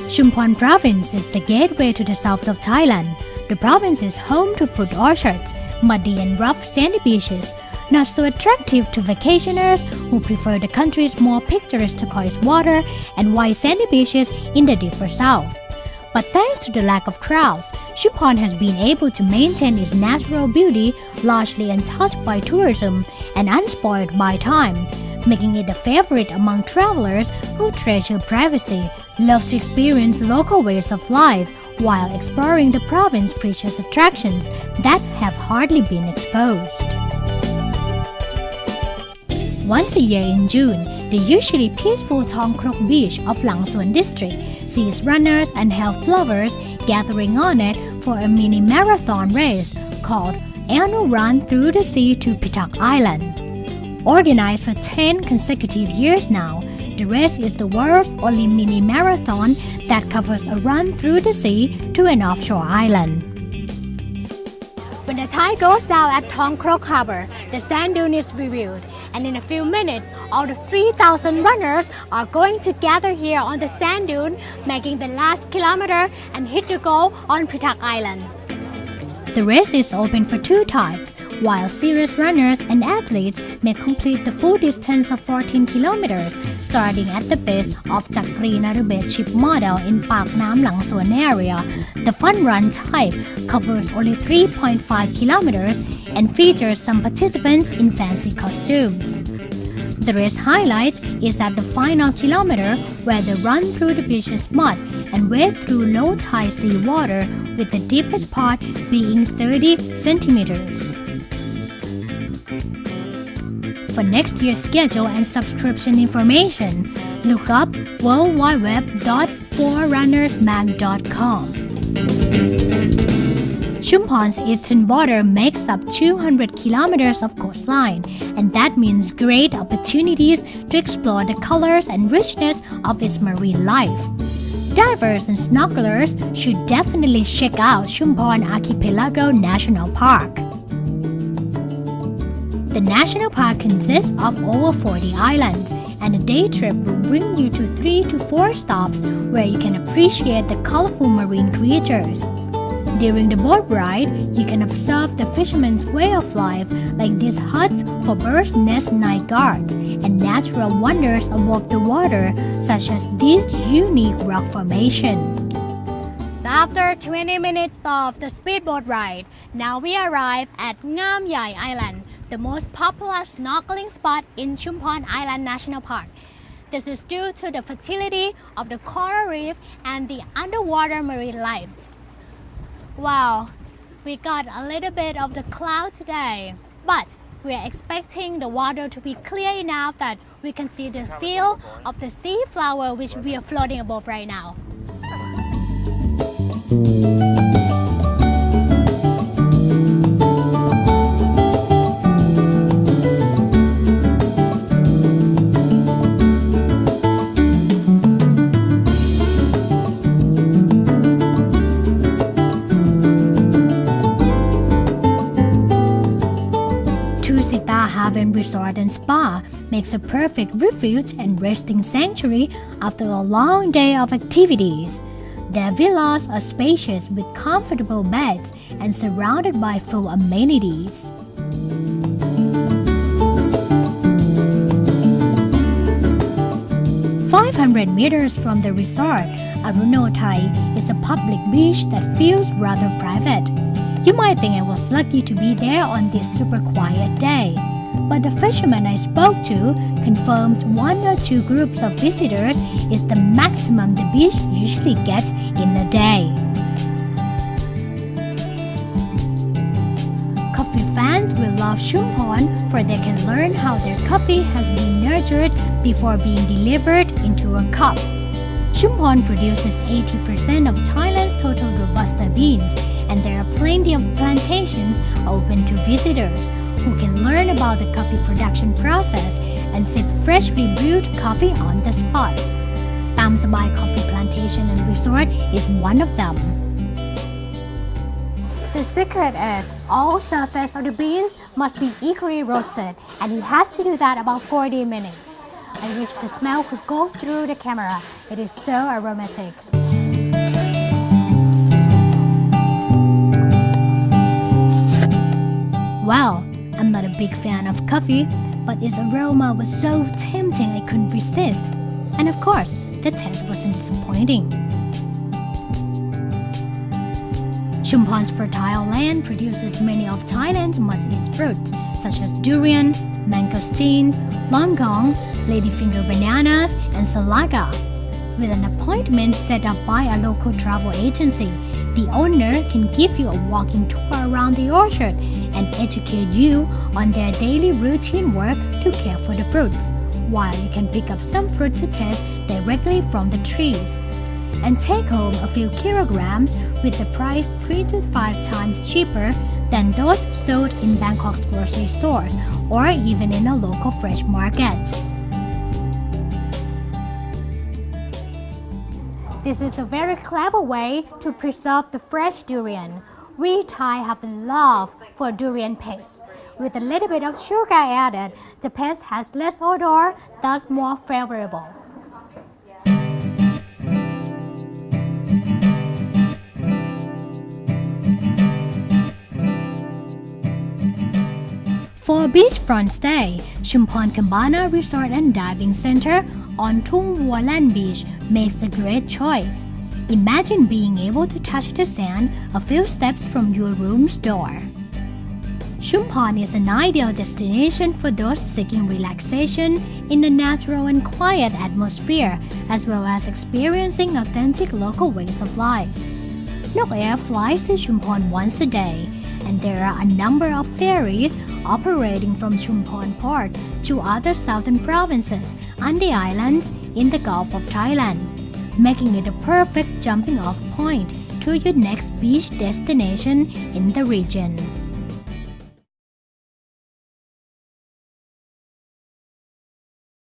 Chumphon province is the gateway to the south of Thailand. The province is home to fruit orchards, muddy and rough sandy beaches, not so attractive to vacationers who prefer the country's more picturesque turquoise water and white sandy beaches in the deeper south. But thanks to the lack of crowds, Chumphon has been able to maintain its natural beauty largely untouched by tourism and unspoiled by time, making it a favorite among travelers who treasure privacy, love to experience local ways of life, while exploring the province's precious attractions that have hardly been exposed. Once a year in June, the usually peaceful Thong Krok beach of Lang-Suan district sees runners and health lovers gathering on it for a mini marathon race called Annual Run Through the Sea to Pitak Island. Organized for 10 consecutive years now, the race is the world's only mini marathon that covers a run through the sea to an offshore island. When the tide goes down at Thong Krok Harbor, the sand dune is revealed, and in a few minutes, all the 3,000 runners are going to gather here on the sand dune, making the last kilometer and hit the goal on Pitak Island. The race is open for 2 types, while serious runners and athletes may complete the full distance of 14 kilometers, starting at the base of Chakri Narubet ship model in Pak Nam Lang-Suan area. The fun run type covers only 3.5 kilometers and features some participants in fancy costumes. The race highlight is at the final kilometer, where they run through the beach's mud and wade through low tide sea water, with the deepest part being 30 centimeters. For next year's schedule and subscription information, look up worldwideweb.forrunnersmag.com. Chumphon's eastern border makes up 200 kilometers of coastline, and that means great opportunities to explore the colors and richness of its marine life. Divers and snorkelers should definitely check out Chumphon Archipelago National Park. The national park consists of over 40 islands, and a day trip will bring you to 3 to 4 stops where you can appreciate the colorful marine creatures. During the boat ride, you can observe the fishermen's way of life, like these huts for birds' nest night guards, and natural wonders above the water, such as this unique rock formation. After 20 minutes of the speedboat ride, now we arrive at Ngam Yai Island, the most popular snorkeling spot in Chumphon Island National Park. This is due to the fertility of the coral reef and the underwater marine life. Wow, we got a little bit of the cloud today, but we are expecting the water to be clear enough that we can see the feel of the sea flower which we are floating above right now. Haven Resort and Spa makes a perfect refuge and resting sanctuary after a long day of activities. Their villas are spacious with comfortable beds and surrounded by full amenities. "500 meters from the resort, Arunothai is a public beach that feels rather private. You might think I was lucky to be there on this super quiet day. But the fisherman I spoke to confirmed 1 or 2 groups of visitors is the maximum the beach usually gets in a day." Coffee fans will love Chumphon, for they can learn how their coffee has been nurtured before being delivered into a cup. Chumphon produces 80% of Thailand's total Robusta beans, and there are plenty of plantations open to visitors who can learn about the coffee production process and sip freshly brewed coffee on the spot. Tam Sabai Coffee Plantation and Resort is one of them. The secret is all surface of the beans must be equally roasted, and it has to do that about 40 minutes. I wish the smell could go through the camera. It is so aromatic. Well, I'm not a big fan of coffee, but its aroma was so tempting I couldn't resist. And of course, the taste wasn't disappointing. Chumphon's fertile land produces many of Thailand's must-eat fruits, such as durian, mangosteen, longgong, ladyfinger bananas, and salaga. With an appointment set up by a local travel agency, the owner can give you a walking tour around the orchard and educate you on their daily routine work to care for the fruits, while you can pick up some fruit to taste directly from the trees and take home a few kilograms with the price 3 to 5 times cheaper than those sold in Bangkok's grocery stores or even in a local fresh market. This is a very clever way to preserve the fresh durian. We Thai have a love for durian paste. With a little bit of sugar added, the paste has less odor, thus more flavorful. For a beachfront stay, Chumphon Kambana Resort and Diving Center on Thung Vualan Beach makes a great choice. Imagine being able to touch the sand a few steps from your room's door. Chumphon is an ideal destination for those seeking relaxation in a natural and quiet atmosphere, as well as experiencing authentic local ways of life. Nok Air flies to Chumphon once a day, and there are a number of ferries operating from Chumphon Port to other southern provinces and the islands in the Gulf of Thailand, making it a perfect jumping-off point to your next beach destination in the region.